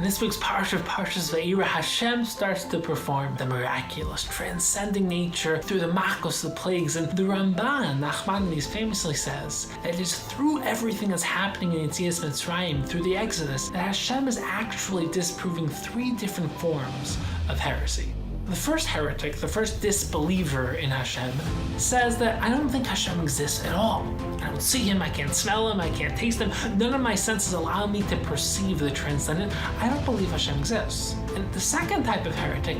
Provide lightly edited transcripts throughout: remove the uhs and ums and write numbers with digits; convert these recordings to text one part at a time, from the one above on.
In this week's Parshat, Parshas Vayira, Hashem starts to perform the miraculous, transcending nature through the machos, the plagues. And the Ramban, Nachmanides, famously says that it is through everything that's happening in Yetzias Mitzrayim, through the Exodus, that Hashem is actually disproving three different forms of heresy. The first heretic, the first disbeliever in Hashem, says that I don't think Hashem exists at all. I don't see him, I can't smell him, I can't taste him. None of my senses allow me to perceive the transcendent. I don't believe Hashem exists. And the second type of heretic,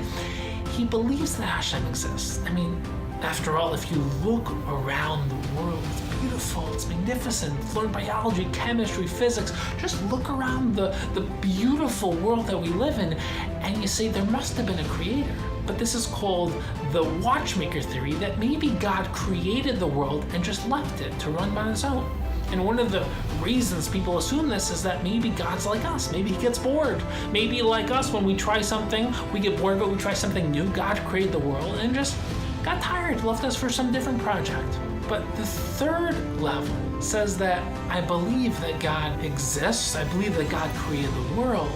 he believes that Hashem exists. I mean, after all, if you look around the world, it's beautiful, it's magnificent. Learn biology, chemistry, physics. Just look around the beautiful world that we live in, and you say there must have been a creator. But this is called the watchmaker theory, that maybe God created the world and just left it to run by its own. And one of the reasons people assume this is that maybe God's like us. Maybe he gets bored. Maybe like us, when we try something, we get bored, but we try something new. God created the world and just got tired, left us for some different project. But the third level says that I believe that God exists. I believe that God created the world.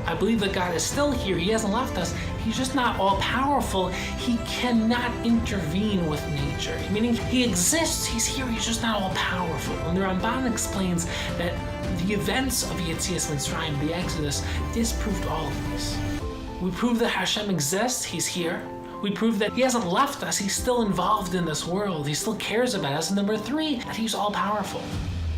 I believe that God is still here. He hasn't left us. He's just not all-powerful. He cannot intervene with nature. Meaning, he exists, he's here, he's just not all-powerful. And the Ramban explains that the events of Yetzias Mitzrayim, the Exodus, disproved all of these. We prove that Hashem exists, he's here. We prove that he hasn't left us, he's still involved in this world, he still cares about us. And number three, that he's all-powerful.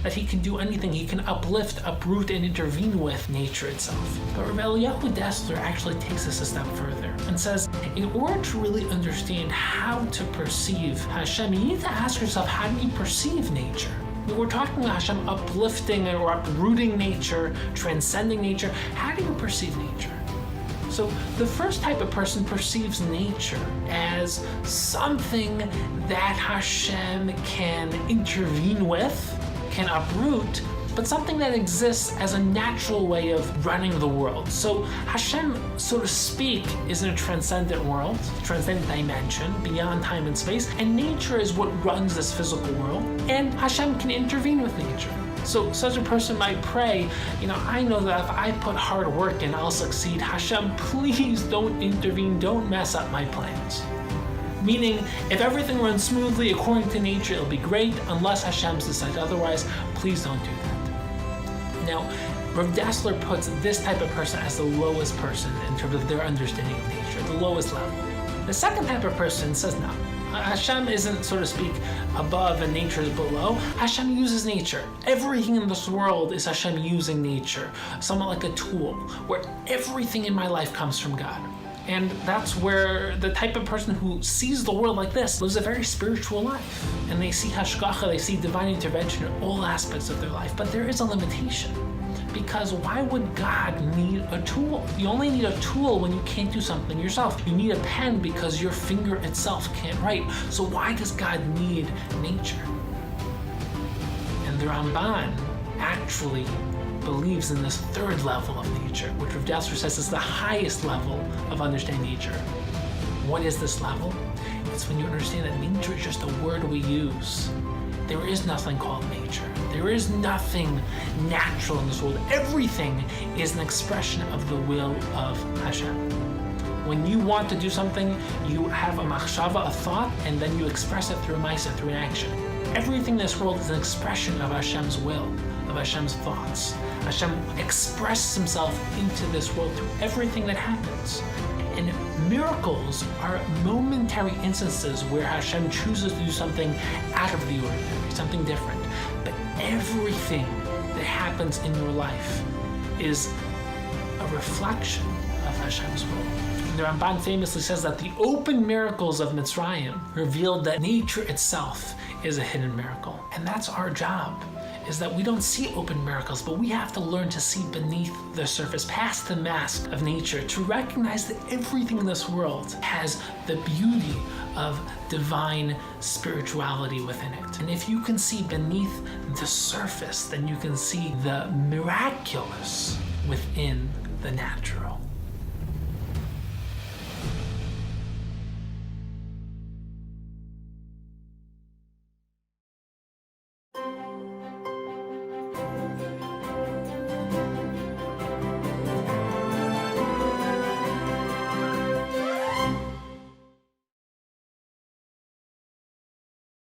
That he can do anything, he can uplift, uproot, and intervene with nature itself. But Rabbi Dessler actually takes this a step further and says, in order to really understand how to perceive Hashem, you need to ask yourself, how do you perceive nature? When we're talking about Hashem uplifting or uprooting nature, transcending nature, how do you perceive nature? So the first type of person perceives nature as something that Hashem can intervene with, can uproot, but something that exists as a natural way of running the world. So Hashem, so to speak, is in a transcendent world, transcendent dimension, beyond time and space, and nature is what runs this physical world, and Hashem can intervene with nature. So such a person might pray, I know that if I put hard work in, I'll succeed. Hashem, please don't intervene, don't mess up my plans. Meaning, if everything runs smoothly according to nature, it'll be great. Unless Hashem decides otherwise, please don't do that. Now, Rav Dessler puts this type of person as the lowest person in terms of their understanding of nature, the lowest level. The second type of person says no. Hashem isn't, so to speak, above and nature is below. Hashem uses nature. Everything in this world is Hashem using nature, somewhat like a tool, where everything in my life comes from God. And that's where the type of person who sees the world like this lives a very spiritual life. And they see hashgacha, they see divine intervention in all aspects of their life. But there is a limitation. Because why would God need a tool? You only need a tool when you can't do something yourself. You need a pen because your finger itself can't write. So why does God need nature? And the Ramban actually believes in this third level of nature, which Rav Dessler says is the highest level of understanding nature. What is this level? It's when you understand that nature is just a word we use. There is nothing called nature. There is nothing natural in this world. Everything is an expression of the will of Hashem. When you want to do something, you have a machshava, a thought, and then you express it through a ma'aseh, through an action. Everything in this world is an expression of Hashem's will, of Hashem's thoughts. Hashem expresses himself into this world through everything that happens. And miracles are momentary instances where Hashem chooses to do something out of the ordinary, something different. But everything that happens in your life is a reflection of Hashem's will. The Ramban famously says that the open miracles of Mitzrayim revealed that nature itself is a hidden miracle. And that's our job, is that we don't see open miracles, but we have to learn to see beneath the surface, past the mask of nature, to recognize that everything in this world has the beauty of divine spirituality within it. And if you can see beneath the surface, then you can see the miraculous within the natural.